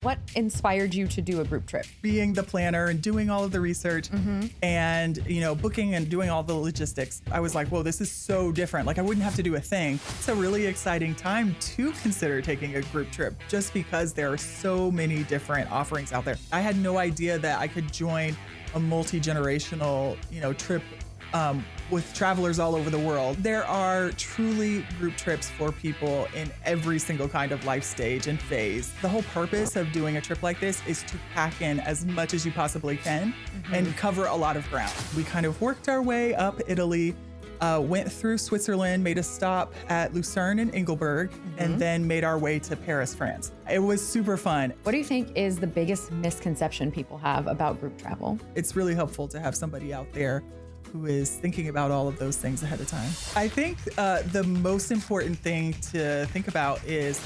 What inspired you to do a group trip? Being the planner and doing all of the research and, booking and doing all the logistics, I was like, whoa, this is so different. Like I wouldn't have to do a thing. It's a really exciting time to consider taking a group trip just because there are so many different offerings out there. I had no idea that I could join a multi-generational, trip with travelers all over the world. There are truly group trips for people in every single kind of life stage and phase. The whole purpose of doing a trip like this is to pack in as much as you possibly can and cover a lot of ground. We kind of worked our way up Italy, went through Switzerland, made a stop at Lucerne and Engelberg, and then made our way to Paris, France. It was super fun. What do you think is the biggest misconception people have about group travel? It's really helpful to have somebody out there who is thinking about all of those things ahead of time. I think the most important thing to think about is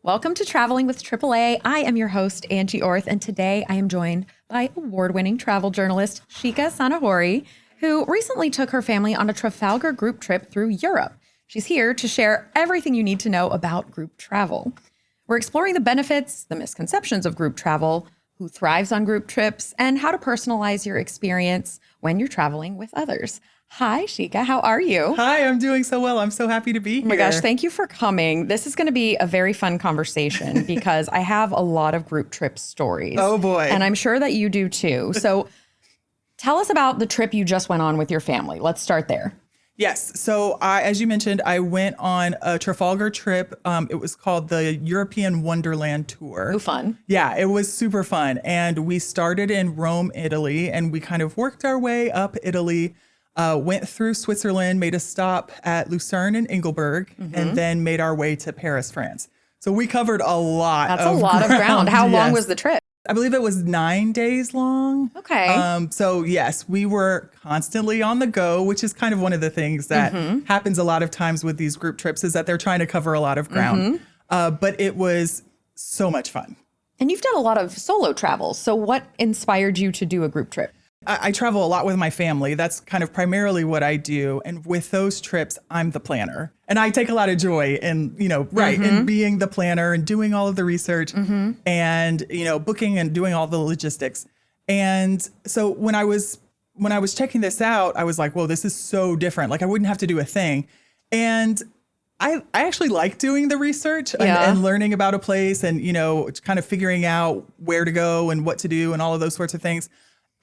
Welcome to Traveling with AAA. I am your host, Angie Orth, and today I am joined by award-winning travel journalist Sheikha Sanahuri, who recently took her family on a Trafalgar group trip through Europe. She's here to share everything you need to know about group travel. We're exploring the benefits, the misconceptions of group travel, who thrives on group trips, and how to personalize your experience when you're traveling with others. Hi, Sheika. How are you? Hi, I'm doing so well. I'm so happy to be here. Oh my gosh, thank you for coming. This is going to be a very fun conversation because I have a lot of group trip stories. Oh boy. And I'm sure that you do too. So tell us about the trip you just went on with your family. Let's start there. Yes. So as you mentioned, I went on a Trafalgar trip. It was called the European Wonderland Tour. Oh, fun. Yeah, it was super fun. And we started in Rome, Italy, and we kind of worked our way up Italy, went through Switzerland, made a stop at Lucerne and Engelberg, and then made our way to Paris, France. So we covered a lot That's of a lot ground. of ground. How long Yes. was the trip? I believe it was 9 days long. Okay. So yes, we were constantly on the go, which is kind of one of the things that happens a lot of times with these group trips is that they're trying to cover a lot of ground. But it was so much fun. And you've done a lot of solo travels. So what inspired you to do a group trip? I travel a lot with my family. That's kind of primarily what I do. And with those trips, I'm the planner. And I take a lot of joy in, in being the planner and doing all of the research and, booking and doing all the logistics. And so when I was checking this out, I was like, whoa, this is so different. Like I wouldn't have to do a thing. And I actually like doing the research and learning about a place and, kind of figuring out where to go and what to do and all of those sorts of things.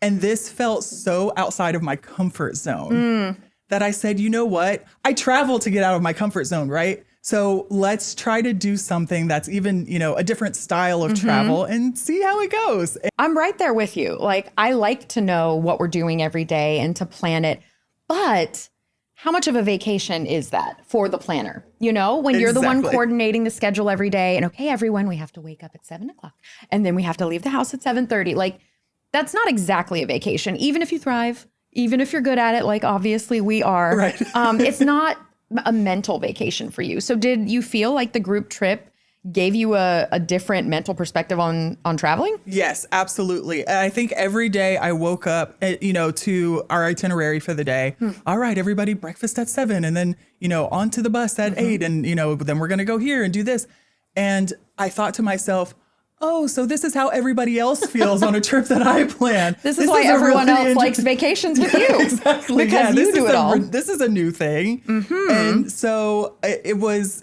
And this felt so outside of my comfort zone that I said, you know what? I travel to get out of my comfort zone, right? So let's try to do something that's even, a different style of travel and see how it goes. I'm right there with you. Like, I like to know what we're doing every day and to plan it. But how much of a vacation is that for the planner? When you're the one coordinating the schedule every day and, okay, everyone, we have to wake up at 7 o'clock and then we have to leave the house at 7:30. Like, that's not exactly a vacation, even if you thrive, even if you're good at it, like obviously we are. Right. It's not a mental vacation for you. So did you feel like the group trip gave you a different mental perspective on traveling? Yes, absolutely. And I think every day I woke up, to our itinerary for the day. All right, everybody, breakfast at 7 and then, onto the bus at 8 and, then we're going to go here and do this. And I thought to myself, oh, so this is how everybody else feels on a trip that I plan. This is why everyone else likes vacations with you. Exactly. Because you do it all. This is a new thing. And so it was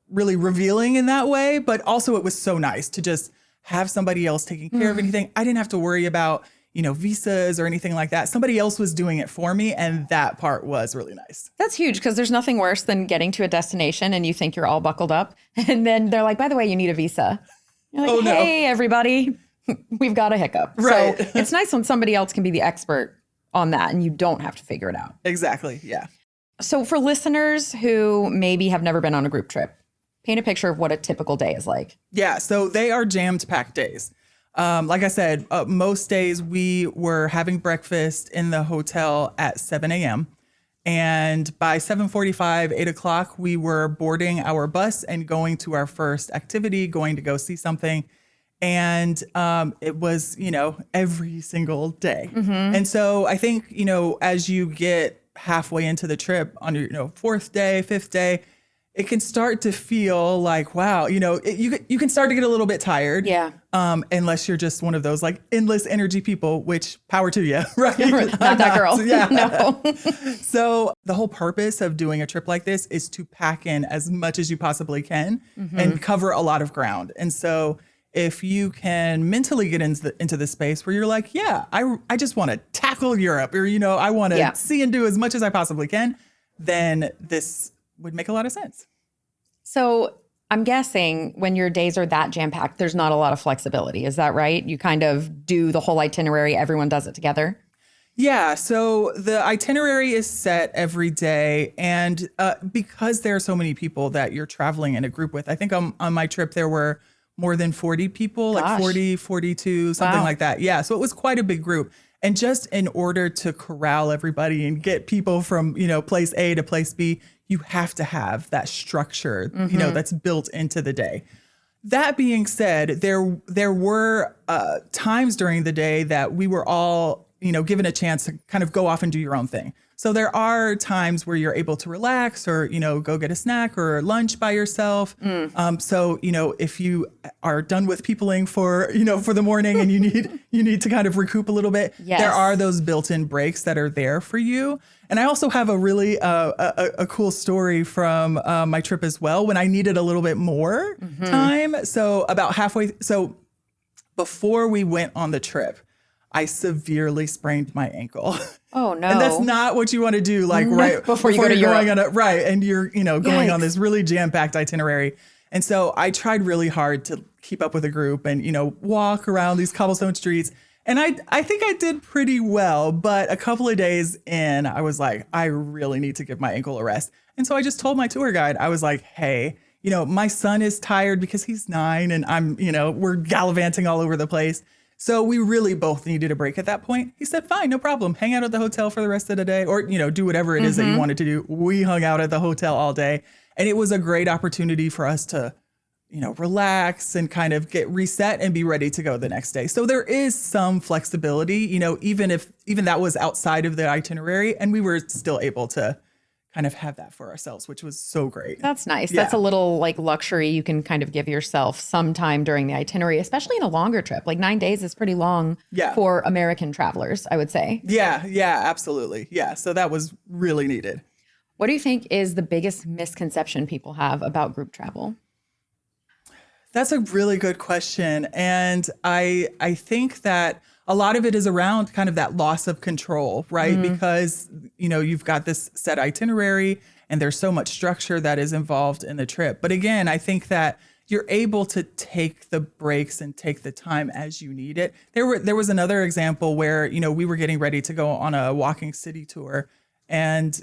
really revealing in that way, but also it was so nice to just have somebody else taking care of anything. I didn't have to worry about, visas or anything like that. Somebody else was doing it for me. And that part was really nice. That's huge because there's nothing worse than getting to a destination and you think you're all buckled up. And then they're like, by the way, you need a visa. You're like, hey, everybody, we've got a hiccup. Right. So it's nice when somebody else can be the expert on that and you don't have to figure it out. Exactly. Yeah. So for listeners who maybe have never been on a group trip, paint a picture of what a typical day is like. Yeah. So they are jammed packed days. Like I said, most days we were having breakfast in the hotel at 7 a.m. And by 7:45, 8 o'clock, we were boarding our bus and going to our first activity, going to go see something. And it was, every single day. And so I think, as you get halfway into the trip on your, fourth day, fifth day, it can start to feel like, wow, you can start to get a little bit tired. Yeah. Unless you're just one of those like endless energy people, which power to you, right? Not that girl. Yeah. No. So the whole purpose of doing a trip like this is to pack in as much as you possibly can and cover a lot of ground. And so if you can mentally get into the space where you're like, yeah, I just want to tackle Europe, or, I want to see and do as much as I possibly can, then this would make a lot of sense. So I'm guessing when your days are that jam-packed, there's not a lot of flexibility. Is that right? You kind of do the whole itinerary. Everyone does it together. Yeah. So the itinerary is set every day. And because there are so many people that you're traveling in a group with, I think on my trip, there were more than 40 people, like 40, 42, something like that. Yeah. So it was quite a big group. And just in order to corral everybody and get people from, place A to place B, you have to have that structure, that's built into the day. That being said, there were times during the day that we were all, given a chance to kind of go off and do your own thing. So there are times where you're able to relax or, go get a snack or lunch by yourself. So, if you are done with peopling for the morning and you need to kind of recoup a little bit, there are those built-in breaks that are there for you. And I also have a really a cool story from my trip as well when I needed a little bit more time. So about halfway, before we went on the trip, I severely sprained my ankle. Oh no. And that's not what you want to do right before you go to Europe. Right. And you're, going on this really jam-packed itinerary. And so I tried really hard to keep up with a group and, walk around these cobblestone streets. And I think I did pretty well, but a couple of days in, I was like, I really need to give my ankle a rest. And so I just told my tour guide, I was like, hey, my son is tired because he's 9 and I'm, we're gallivanting all over the place. So we really both needed a break at that point. He said, fine, no problem. Hang out at the hotel for the rest of the day or, do whatever it is that you wanted to do. We hung out at the hotel all day. And it was a great opportunity for us to, relax and kind of get reset and be ready to go the next day. So there is some flexibility, even that was outside of the itinerary, and we were still able to kind of have that for ourselves, which was so great. That's nice. Yeah. That's a little like luxury you can kind of give yourself sometime during the itinerary, especially in a longer trip. Like 9 days is pretty long for American travelers, I would say. Yeah, absolutely. Yeah. So that was really needed. What do you think is the biggest misconception people have about group travel? That's a really good question. And I think that a lot of it is around kind of that loss of control, right? Because, you've got this set itinerary and there's so much structure that is involved in the trip. But again, I think that you're able to take the breaks and take the time as you need it. There was another example where, we were getting ready to go on a walking city tour. And,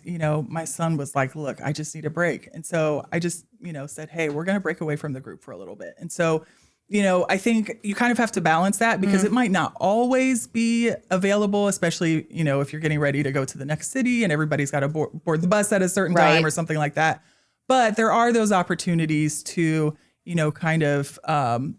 my son was like, look, I just need a break. And so I just, said, hey, we're going to break away from the group for a little bit. And so, I think you kind of have to balance that because it might not always be available, especially, if you're getting ready to go to the next city and everybody's got to board the bus at a certain time or something like that. But there are those opportunities to, kind of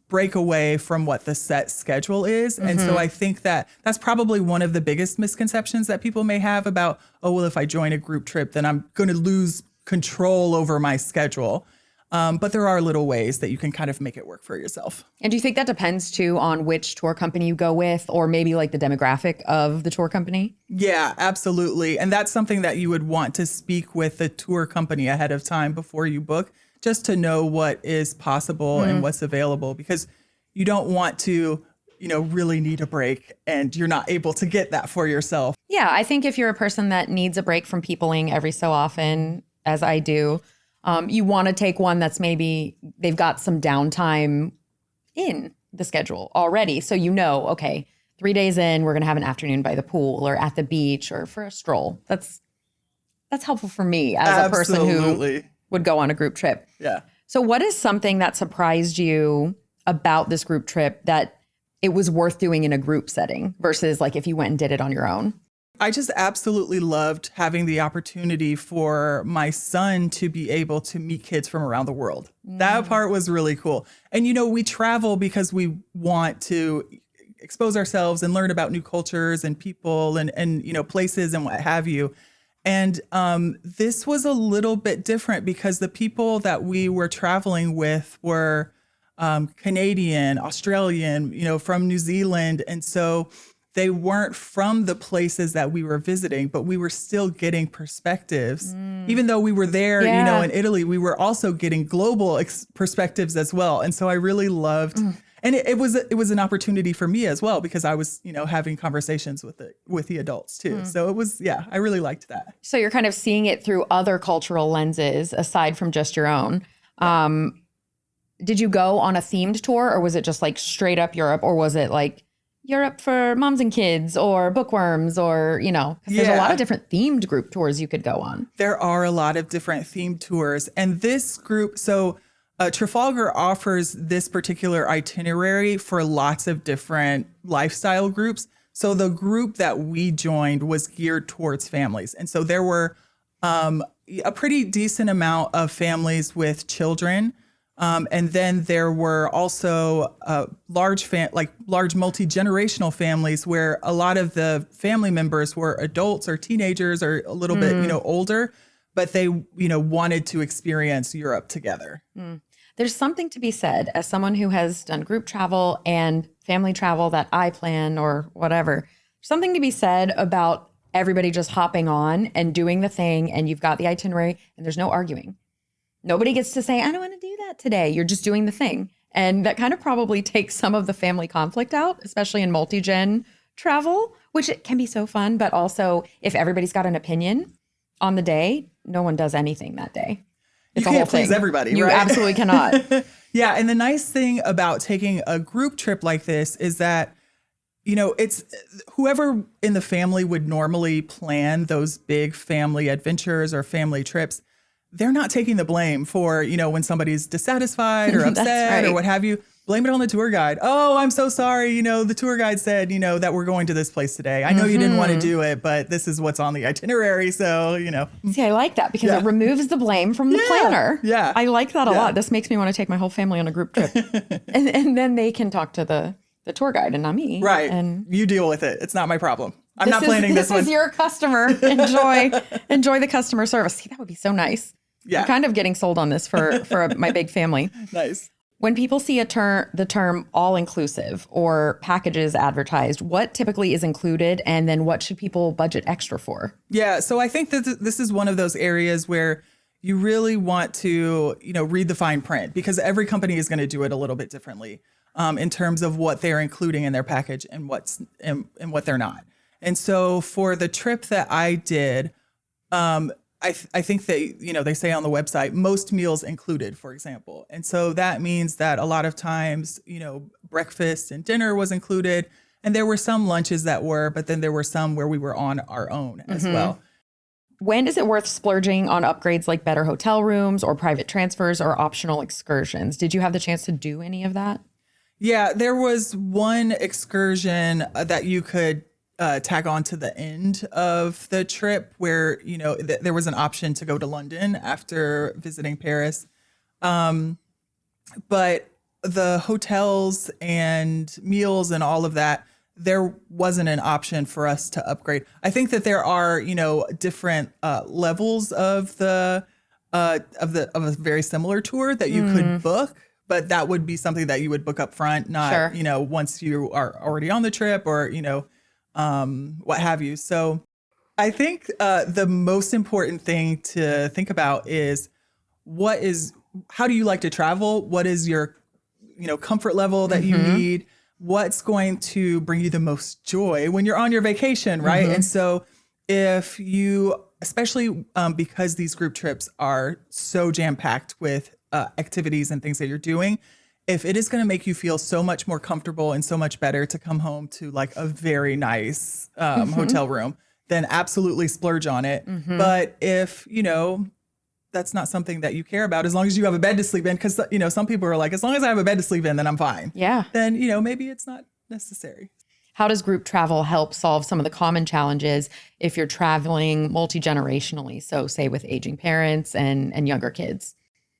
break away from what the set schedule is. And so I think that that's probably one of the biggest misconceptions that people may have about, oh, well, if I join a group trip, then I'm going to lose control over my schedule. But there are little ways that you can kind of make it work for yourself. And do you think that depends too on which tour company you go with or maybe like the demographic of the tour company? Yeah, absolutely. And that's something that you would want to speak with the tour company ahead of time before you book, just to know what is possible and what's available, because you don't want to, really need a break and you're not able to get that for yourself. Yeah, I think if you're a person that needs a break from peopling every so often, as I do, you want to take one that's maybe they've got some downtime in the schedule already. So okay, 3 days in, we're going to have an afternoon by the pool or at the beach or for a stroll. That's helpful for me as a person who would go on a group trip. Yeah. So what is something that surprised you about this group trip that it was worth doing in a group setting versus like if you went and did it on your own? I just absolutely loved having the opportunity for my son to be able to meet kids from around the world. That part was really cool. And, we travel because we want to expose ourselves and learn about new cultures and people and places and what have you. And this was a little bit different because the people that we were traveling with were Canadian, Australian, from New Zealand. And so they weren't from the places that we were visiting, but we were still getting perspectives. Even though we were there, in Italy, we were also getting global perspectives as well. And so I really loved, and it was an opportunity for me as well, because I was, having conversations with the adults too. So it was, I really liked that. So you're kind of seeing it through other cultural lenses aside from just your own. Did you go on a themed tour, or was it just like straight up Europe, or was it like Europe for moms and kids or bookworms, or, because there's a lot of different themed group tours you could go on. There are a lot of different themed tours. And this group, so Trafalgar offers this particular itinerary for lots of different lifestyle groups. So the group that we joined was geared towards families. And so there were a pretty decent amount of families with children. And then there were also large multi-generational families where a lot of the family members were adults or teenagers or a little bit, older, but they, wanted to experience Europe together. There's something to be said, as someone who has done group travel and family travel that I plan or whatever, something to be said about everybody just hopping on and doing the thing, and you've got the itinerary and there's no arguing. Nobody gets to say, I don't want to do that today. You're just doing the thing. And that kind of probably takes some of the family conflict out, especially in multi-gen travel, which it can be so fun. But also, if everybody's got an opinion on the day, no one does anything that day. It's you can't please everybody, you right? You absolutely cannot. Yeah. And the nice thing about taking a group trip like this is that, it's whoever in the family would normally plan those big family adventures or family trips, they're not taking the blame for, when somebody's dissatisfied or upset or what have you. Blame it on the tour guide. Oh, I'm so sorry. The tour guide said, that we're going to this place today. I know you didn't want to do it, but this is what's on the itinerary. So, See, I like that because it removes the blame from the planner. Yeah. I like that a lot. This makes me want to take my whole family on a group trip. and then they can talk to the tour guide and not me. Right. And you deal with it. It's not my problem. I'm not planning this one. This is your customer. Enjoy the customer service. See, that would be so nice. Yeah. I'm kind of getting sold on this for my big family. Nice. When people see the term all-inclusive or packages advertised, what typically is included, and then what should people budget extra for? Yeah, so I think that this is one of those areas where you really want to, read the fine print, because every company is going to do it a little bit differently in terms of what they're including in their package and what they're not. And so for the trip that I did, I think they say on the website, most meals included, for example. And so that means that a lot of times, breakfast and dinner was included. And there were some lunches that were, but then there were some where we were on our own as well. When is it worth splurging on upgrades like better hotel rooms or private transfers or optional excursions? Did you have the chance to do any of that? Yeah, there was one excursion that you could tag on to the end of the trip where, there was an option to go to London after visiting Paris. But the hotels and meals and all of that, there wasn't an option for us to upgrade. I think that there are, different levels of a very similar tour that you could book, but that would be something that you would book up front, not, once you are already on the trip or, what have you. So I think the most important thing to think about is how do you like to travel? What is your, comfort level that you need? What's going to bring you the most joy when you're on your vacation, right? And so if you, especially because these group trips are so jam-packed with activities and things that you're doing, if it is going to make you feel so much more comfortable and so much better to come home to like a very nice hotel room, then absolutely splurge on it. But if, that's not something that you care about, as long as you have a bed to sleep in, because, some people are like, as long as I have a bed to sleep in, then I'm fine. Yeah. Then, maybe it's not necessary. How does group travel help solve some of the common challenges if you're traveling multi-generationally? So say with aging parents and younger kids.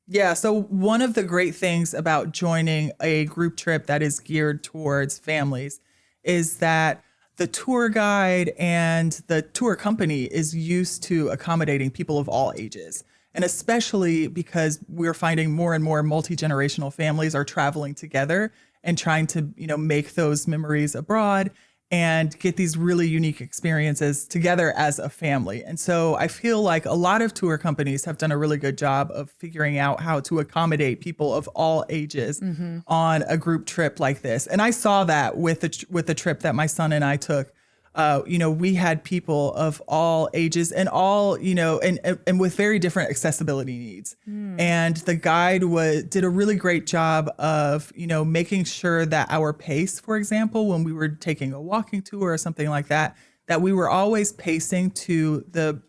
Yeah. So one of the great things about joining a group trip that is geared towards families is that the tour guide and the tour company is used to accommodating people of all ages. And especially because we're finding more and more multi-generational families are traveling together and trying to, make those memories abroad and get these really unique experiences together as a family. And so I feel like a lot of tour companies have done a really good job of figuring out how to accommodate people of all ages on a group trip like this. And I saw that with the trip that my son and I took. We had people of all ages and all, and with very different accessibility needs. And the guide did a really great job of, making sure that our pace, for example, when we were taking a walking tour or something like that, that we were always pacing to the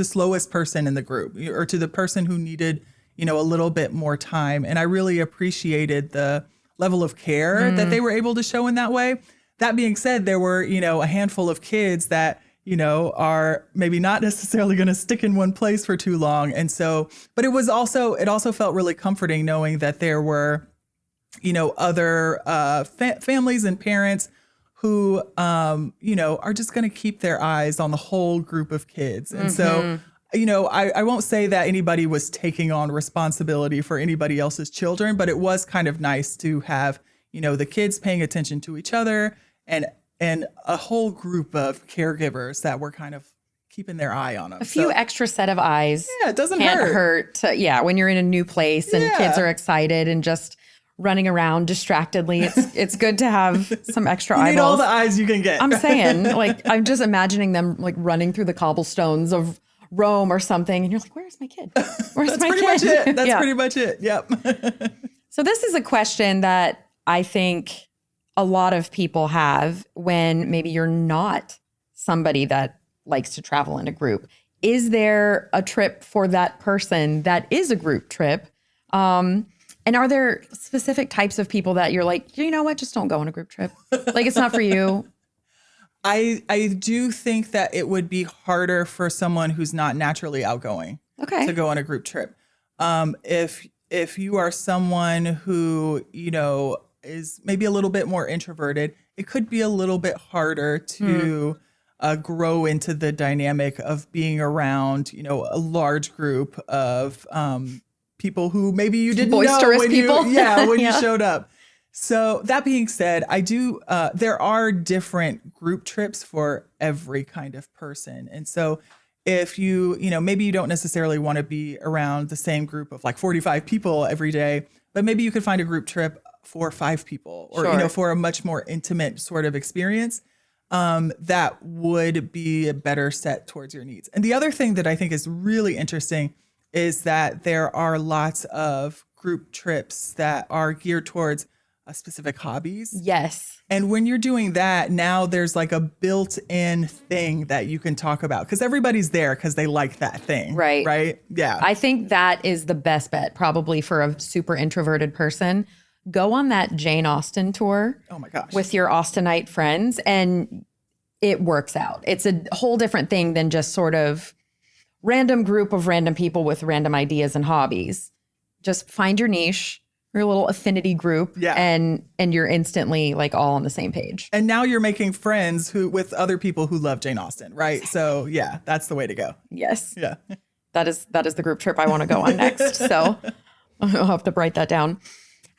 slowest person in the group or to the person who needed, a little bit more time. And I really appreciated the level of care that they were able to show in that way. That being said, there were, a handful of kids that, are maybe not necessarily going to stick in one place for too long. And so, but it also felt really comforting knowing that there were, other families and parents who, are just going to keep their eyes on the whole group of kids. And so, I won't say that anybody was taking on responsibility for anybody else's children, but it was kind of nice to have, the kids paying attention to each other and a whole group of caregivers that were kind of keeping their eye on them. A few extra set of eyes. Yeah, it doesn't can't hurt. When you're in a new place and kids are excited and just running around distractedly, it's good to have some extra eyeballs. You need all the eyes you can get. I'm saying, I'm just imagining them running through the cobblestones of Rome or something, and you're like, "Where's my kid? Where's That's my pretty kid?" much it. That's pretty much it. Yep. So this is a question that I think a lot of people have when maybe you're not somebody that likes to travel in a group. Is there a trip for that person that is a group trip? And are there specific types of people that you're like, you know what, just don't go on a group trip? It's not for you. I do think that it would be harder for someone who's not naturally outgoing to go on a group trip. If you are someone who, is maybe a little bit more introverted, it could be a little bit harder to grow into the dynamic of being around, a large group of people who maybe you didn't know when you showed up. So that being said, there are different group trips for every kind of person. And so if you, maybe you don't necessarily want to be around the same group of 45 people every day, but maybe you could find a group trip for 5 people or, for a much more intimate sort of experience that would be a better set towards your needs. And the other thing that I think is really interesting is that there are lots of group trips that are geared towards specific hobbies. Yes. And when you're doing that, now there's a built-in thing that you can talk about because everybody's there because they like that thing. Right. Right. Yeah. I think that is the best bet probably for a super introverted person. Go on that Jane Austen tour. Oh my gosh. With your Austenite friends, and it works out. It's a whole different thing than just sort of random group of random people with random ideas and hobbies. Just find your niche, your little affinity group, and you're instantly all on the same page. And now you're making friends with other people who love Jane Austen, right? So yeah, that's the way to go. Yes. Yeah. That is the group trip I want to go on next. So I'll have to write that down.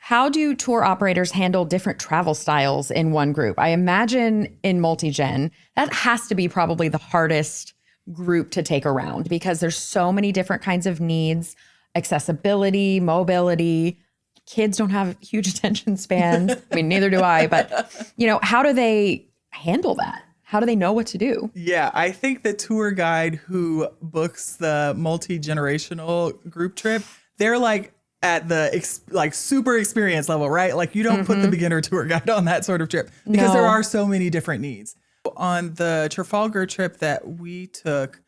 How do tour operators handle different travel styles in one group? I imagine in multi-gen, that has to be probably the hardest group to take around because there's so many different kinds of needs, accessibility, mobility. Kids don't have huge attention spans. I mean, neither do I. But, how do they handle that? How do they know what to do? Yeah, I think the tour guide who books the multi-generational group trip, they're at the super experience level, right? You don't put the beginner tour guide on that sort of trip because there are so many different needs. On the Trafalgar trip that we took,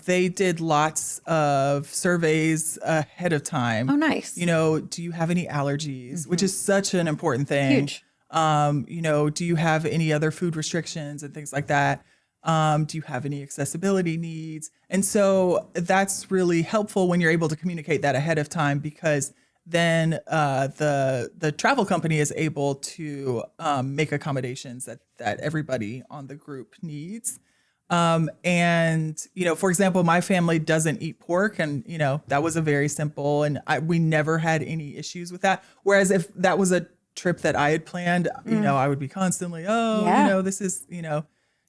they did lots of surveys ahead of time. Oh, nice. Do you have any allergies, which is such an important thing. Huge. Do you have any other food restrictions and things like that? Do you have any accessibility needs? And so that's really helpful when you're able to communicate that ahead of time because then the travel company is able to make accommodations that everybody on the group needs. And, for example, my family doesn't eat pork, and, that was a very simple, and we never had any issues with that. Whereas if that was a trip that I had planned, I would be constantly, this is,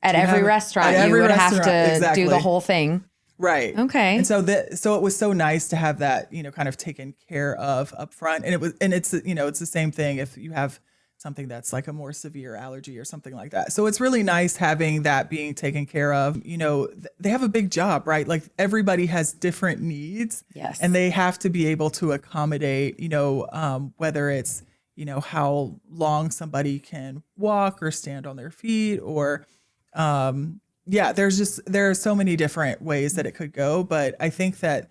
at every restaurant, you would have to do the whole thing. Right. Okay. And so it was so nice to have that, kind of taken care of up front. And it's the same thing if you have something that's like a more severe allergy or something like that. So it's really nice having that being taken care of. They have a big job, right? Like everybody has different needs. Yes. And they have to be able to accommodate, whether it's, how long somebody can walk or stand on their feet or, there are so many different ways that it could go, but I think that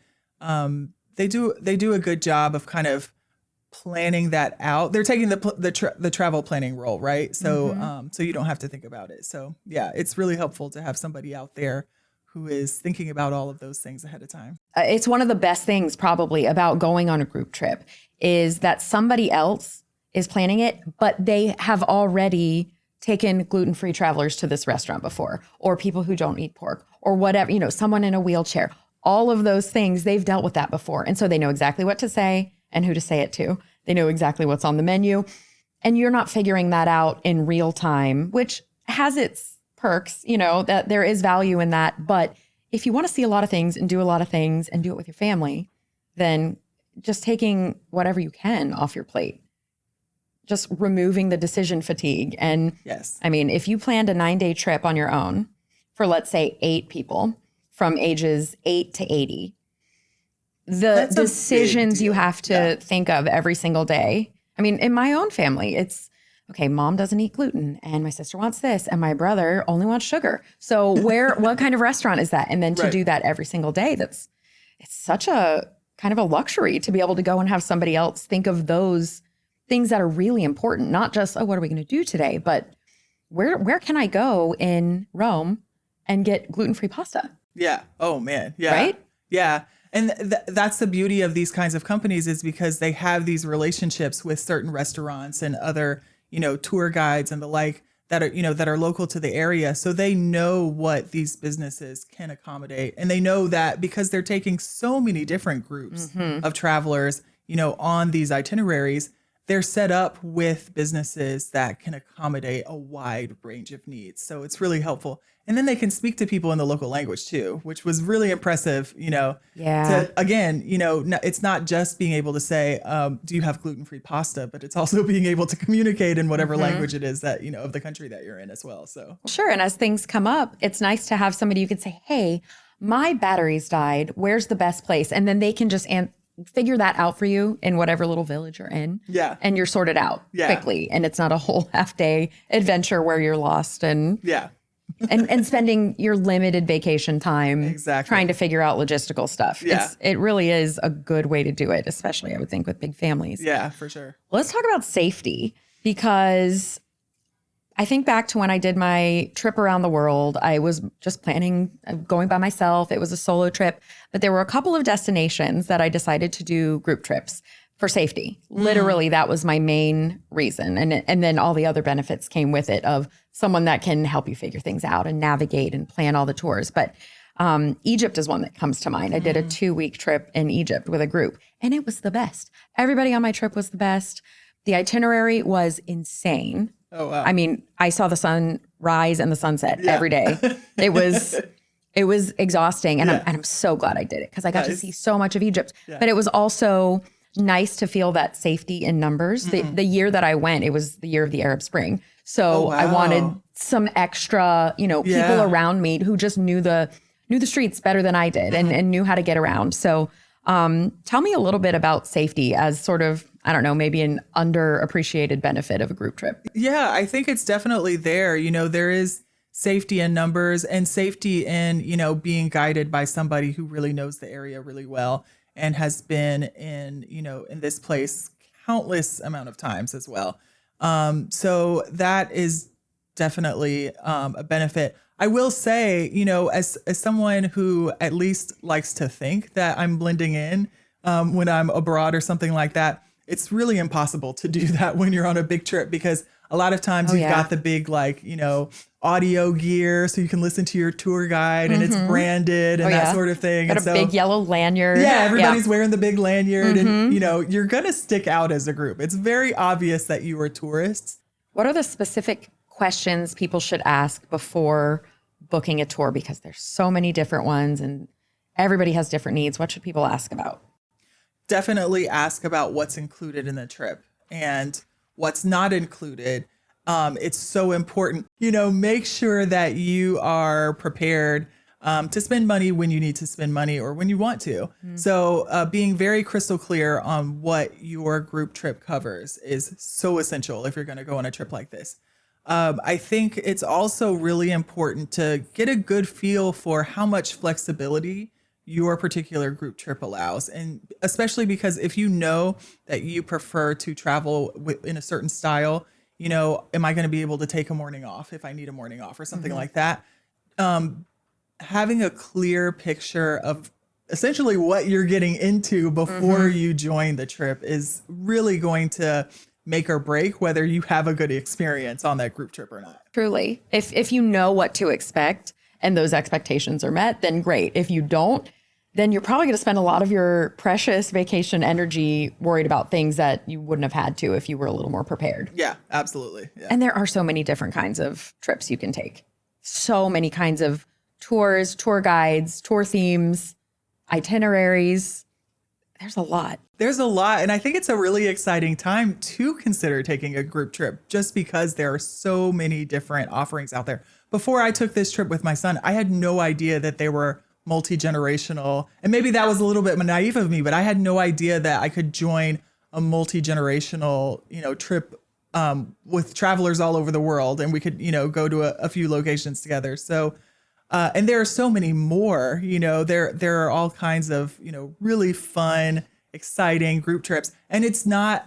they do a good job of kind of planning that out. They're taking the travel planning role, right? So so you don't have to think about it. So yeah, it's really helpful to have somebody out there who is thinking about all of those things ahead of time. It's one of the best things probably about going on a group trip is that somebody else is planning it, but they have already taken gluten-free travelers to this restaurant before, or people who don't eat pork, or whatever, someone in a wheelchair. All of those things, they've dealt with that before. And so they know exactly what to say and who to say it to. They know exactly what's on the menu. And you're not figuring that out in real time, which has its perks, that there is value in that. But if you want to see a lot of things and do a lot of things and do it with your family, then just taking whatever you can off your plate, just removing the decision fatigue. And yes, I mean, if you planned a 9-day trip on your own for, let's say, 8 people from ages 8 to 80, the decisions you have to think of every single day. I mean, in my own family, it's, okay, mom doesn't eat gluten and my sister wants this and my brother only wants sugar. So what kind of restaurant is that? And then to do that every single day, it's such a kind of a luxury to be able to go and have somebody else think of those things that are really important, not just, what are we going to do today? But where can I go in Rome and get gluten-free pasta? Yeah. Oh man. Yeah. Right? Yeah. And that's the beauty of these kinds of companies is because they have these relationships with certain restaurants and other, tour guides and the like that are local to the area. So they know what these businesses can accommodate. And they know that because they're taking so many different groups of travelers, on these itineraries, they're set up with businesses that can accommodate a wide range of needs. So it's really helpful. And then they can speak to people in the local language too, which was really impressive, Yeah. To, again, it's not just being able to say, do you have gluten-free pasta, but it's also being able to communicate in whatever language it is that, of the country that you're in as well. So sure. And as things come up, it's nice to have somebody you could say, hey, my batteries died. Where's the best place? And then they can just figure that out for you in whatever little village you're in. Yeah. And you're sorted out quickly. And it's not a whole half-day adventure where you're lost and and spending your limited vacation time trying to figure out logistical stuff. Yeah. It really is a good way to do it, especially I would think with big families. Yeah, for sure. Let's talk about safety, because I think back to when I did my trip around the world. I was just planning going by myself. It was a solo trip, but there were a couple of destinations that I decided to do group trips for safety. Literally, that was my main reason. And then all the other benefits came with it of someone that can help you figure things out and navigate and plan all the tours. But Egypt is one that comes to mind. I did a 2-week trip in Egypt with a group, and it was the best. Everybody on my trip was the best. The itinerary was insane. Oh, wow. I mean, I saw the sun rise and the sunset every day. It was exhausting. And I'm so glad I did it because I got to see so much of Egypt. Yeah. But it was also nice to feel that safety in numbers. The year that I went, it was the year of the Arab Spring. So I wanted some extra, people around me who just knew the streets better than I did and knew how to get around. So tell me a little bit about safety as sort of, I don't know, maybe an underappreciated benefit of a group trip. Yeah, I think it's definitely there. There is safety in numbers and safety in, being guided by somebody who really knows the area really well and has been in, in this place countless amount of times as well. So that is definitely a benefit. I will say, as someone who at least likes to think that I'm blending in, when I'm abroad or something like that. It's really impossible to do that when you're on a big trip because a lot of times you've got the big, audio gear so you can listen to your tour guide and it's branded and that sort of thing. Got and a big yellow lanyard. Yeah, everybody's wearing the big lanyard and, you're going to stick out as a group. It's very obvious that you are tourists. What are the specific questions people should ask before booking a tour? Because there's so many different ones and everybody has different needs. What should people ask about? Definitely ask about what's included in the trip and what's not included. It's so important, make sure that you are prepared to spend money when you need to spend money or when you want to. So being very crystal clear on what your group trip covers is so essential if you're going to go on a trip like this. I think it's also really important to get a good feel for how much flexibility your particular group trip allows. And especially because if you know that you prefer to travel in a certain style, am I going to be able to take a morning off if I need a morning off or something like that? Having a clear picture of essentially what you're getting into before you join the trip is really going to make or break whether you have a good experience on that group trip or not. Truly. If you know what to expect and those expectations are met, then great. If you don't, then you're probably going to spend a lot of your precious vacation energy worried about things that you wouldn't have had to if you were a little more prepared. Yeah, absolutely. Yeah. And there are so many different kinds of trips you can take. So many kinds of tours, tour guides, tour themes, itineraries. There's a lot. There's a lot. And I think it's a really exciting time to consider taking a group trip just because there are so many different offerings out there. Before I took this trip with my son, I had no idea that they were multi-generational. And maybe that was a little bit naive of me, but I had no idea that I could join a multi-generational, trip with travelers all over the world. And we could, go to a few locations together. So, and there are so many more, there are all kinds of, really fun, exciting group trips. And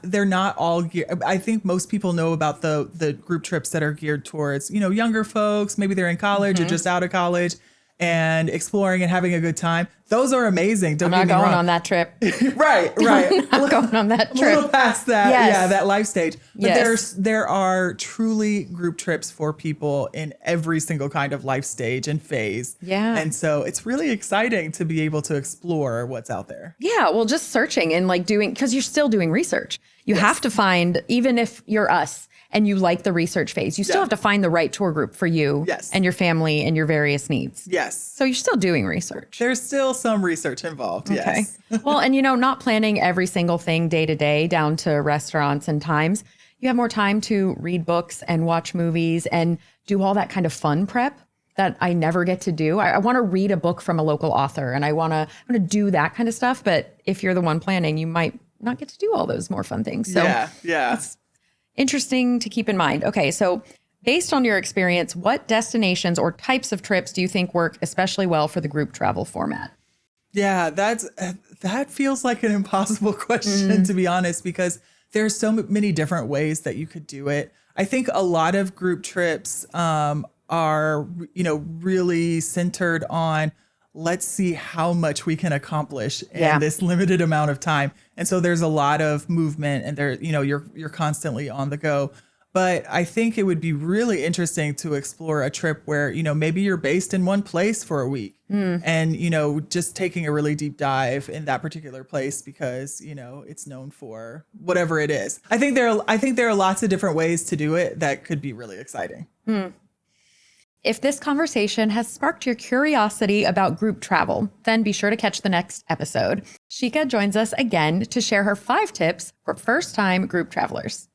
they're not all geared. I think most people know about the group trips that are geared towards, younger folks, maybe they're in college or just out of college and exploring and having a good time. Those are amazing. I'm not going on that trip. Right. I'm not going on that trip. A little past that, that life stage. But there are truly group trips for people in every single kind of life stage and phase. Yeah. And so it's really exciting to be able to explore what's out there. Yeah, well, just searching and because you're still doing research. You have to find, even if you're us and you like the research phase, you still have to find the right tour group for you and your family and your various needs. Yes. So you're still doing research. There's still some research involved. Okay. Yes. Well, and not planning every single thing day to day down to restaurants and times. You have more time to read books and watch movies and do all that kind of fun prep that I never get to do. I want to read a book from a local author and I want to do that kind of stuff. But if you're the one planning, you might not get to do all those more fun things. So it's interesting to keep in mind. Okay, so based on your experience, what destinations or types of trips do you think work especially well for the group travel format? Yeah, that feels like an impossible question, to be honest, because there's so many different ways that you could do it. I think a lot of group trips are, really centered on let's see how much we can accomplish in this limited amount of time. And so there's a lot of movement and you're constantly on the go. But I think it would be really interesting to explore a trip where, maybe you're based in one place for a week and, just taking a really deep dive in that particular place because, it's known for whatever it is. I think there are lots of different ways to do it that could be really exciting. If this conversation has sparked your curiosity about group travel, then be sure to catch the next episode. Sheika joins us again to share her 5 tips for first-time group travelers.